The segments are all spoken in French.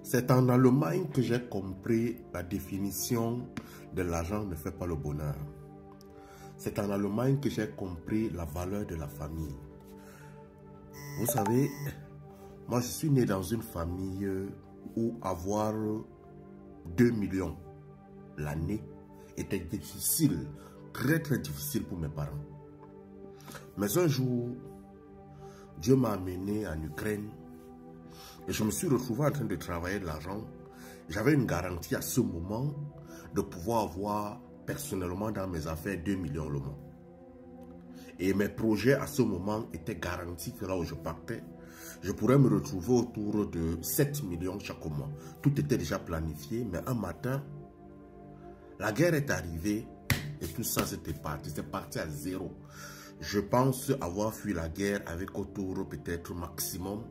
C'est en Allemagne que j'ai compris la définition de l'argent ne fait pas le bonheur. C'est en Allemagne que j'ai compris la valeur de la famille. Vous savez, moi je suis né dans une famille où avoir 2 millions l'année était difficile, très difficile pour mes parents. Mais un jour, Dieu m'a amené en Ukraine et je me suis retrouvé en train de travailler de l'argent. J'avais une garantie à ce moment de pouvoir avoir personnellement dans mes affaires 2 millions le mois. Et mes projets à ce moment étaient garantis que là où je partais, je pourrais me retrouver autour de 7 millions chaque mois. Tout était déjà planifié, mais un matin, la guerre est arrivée et tout ça c'était parti. C'est parti à zéro. Je pense avoir fui la guerre avec autour peut-être maximum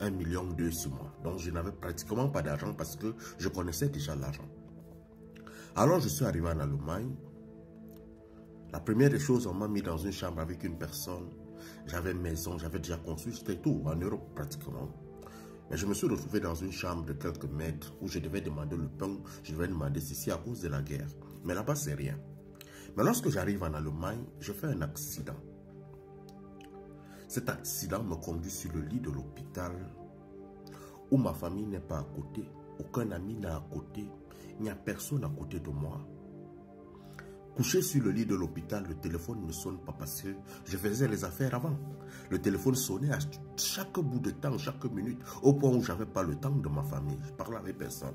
1,2 million sur moi. Donc je n'avais pratiquement pas d'argent parce que je connaissais déjà l'argent. Alors je suis arrivé en Allemagne. La première des choses, on m'a mis dans une chambre avec une personne. J'avais une maison, j'avais déjà construit, c'était tout, en Europe pratiquement. Mais je me suis retrouvé dans une chambre de quelques mètres où je devais demander le pain, je devais demander ceci à cause de la guerre. Mais là-bas, c'est rien. Mais lorsque j'arrive en Allemagne, je fais un accident. Cet accident me conduit sur le lit de l'hôpital où ma famille n'est pas à côté, aucun ami n'est à côté, il n'y a personne à côté de moi. Couché sur le lit de l'hôpital, le téléphone ne sonne pas parce que je faisais les affaires avant. Le téléphone sonnait à chaque bout de temps, chaque minute, au point où je n'avais pas le temps de ma famille. Je parlais avec personne.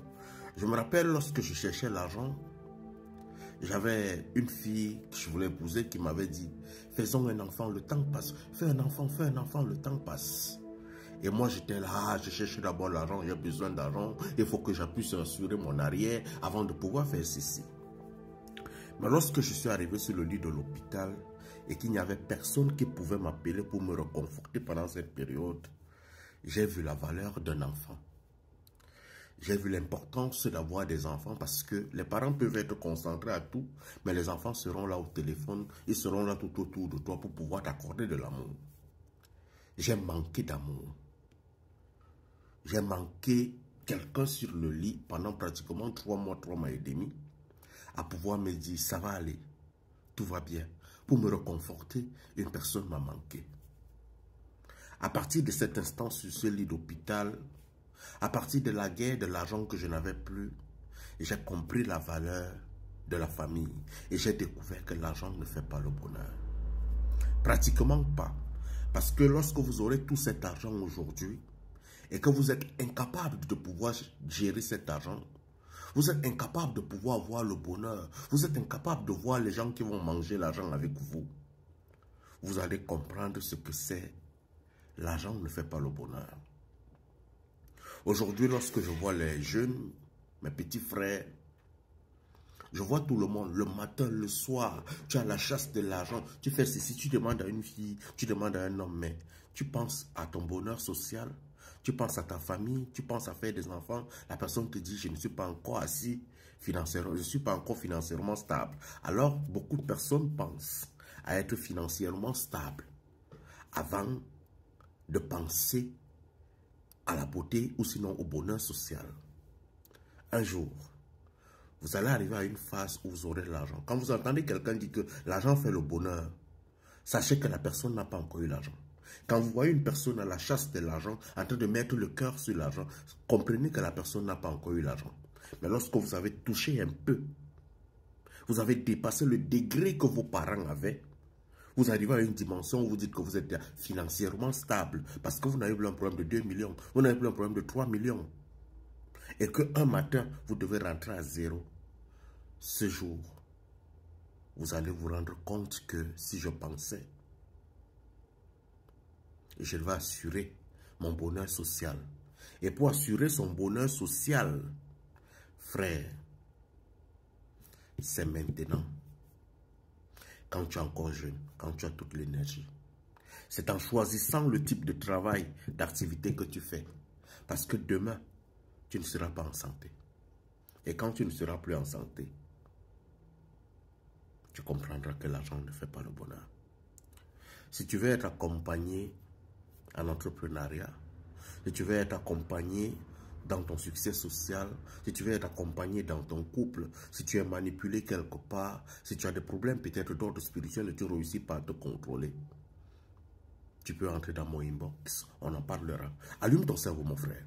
Je me rappelle lorsque je cherchais l'argent, j'avais une fille que je voulais épouser qui m'avait dit « Faisons un enfant, le temps passe. Fais un enfant, le temps passe. » Et moi j'étais là, je cherchais d'abord l'argent, j'ai besoin d'argent, il faut que j'appuie assurer mon arrière avant de pouvoir faire ceci. Mais lorsque je suis arrivé sur le lit de l'hôpital et qu'il n'y avait personne qui pouvait m'appeler pour me reconforter pendant cette période, j'ai vu la valeur d'un enfant. J'ai vu l'importance d'avoir des enfants parce que les parents peuvent être concentrés à tout, mais les enfants seront là au téléphone, ils seront là tout autour de toi pour pouvoir t'accorder de l'amour. J'ai manqué d'amour. J'ai manqué quelqu'un sur le lit pendant pratiquement 3 mois et demi. À pouvoir me dire, ça va aller, tout va bien. Pour me reconforter, une personne m'a manqué. À partir de cet instant sur ce lit d'hôpital, à partir de la guerre, de l'argent que je n'avais plus, j'ai compris la valeur de la famille. Et j'ai découvert que l'argent ne fait pas le bonheur. Pratiquement pas. Parce que lorsque vous aurez tout cet argent aujourd'hui, et que vous êtes incapable de pouvoir gérer cet argent, vous êtes incapable de pouvoir voir le bonheur. Vous êtes incapable de voir les gens qui vont manger l'argent avec vous. Vous allez comprendre ce que c'est. L'argent ne fait pas le bonheur. Aujourd'hui, lorsque je vois les jeunes, mes petits frères, je vois tout le monde, le matin, le soir, tu as la chasse de l'argent, tu fais ceci, tu demandes à une fille, tu demandes à un homme, mais tu penses à ton bonheur social. Tu penses à ta famille, tu penses à faire des enfants. La personne te dit, je ne suis pas encore assis financièrement, je ne suis pas encore financièrement stable. Alors, beaucoup de personnes pensent à être financièrement stable avant de penser à la beauté ou sinon au bonheur social. Un jour, vous allez arriver à une phase où vous aurez de l'argent. Quand vous entendez quelqu'un dire que l'argent fait le bonheur, sachez que la personne n'a pas encore eu l'argent. Quand vous voyez une personne à la chasse de l'argent, en train de mettre le cœur sur l'argent, comprenez que la personne n'a pas encore eu l'argent. Mais lorsque vous avez touché un peu, vous avez dépassé le degré que vos parents avaient, vous arrivez à une dimension où vous dites que vous êtes financièrement stable, parce que vous n'avez plus un problème de 2 millions, vous n'avez plus un problème de 3 millions. Et qu'un matin, vous devez rentrer à zéro. Ce jour, vous allez vous rendre compte que si je pensais, je vais assurer mon bonheur social. Et pour assurer son bonheur social, frère, c'est maintenant. Quand tu es encore jeune, quand tu as toute l'énergie. C'est en choisissant le type de travail, d'activité que tu fais. Parce que demain, tu ne seras pas en santé. Et quand tu ne seras plus en santé, tu comprendras que l'argent ne fait pas le bonheur. Si tu veux être accompagné en entrepreneuriat, si tu veux être accompagné dans ton succès social, si tu veux être accompagné dans ton couple, si tu es manipulé quelque part, si tu as des problèmes peut-être d'ordre spirituel et tu ne réussis pas à te contrôler, tu peux entrer dans mon inbox, on en parlera. Allume ton cerveau, mon frère.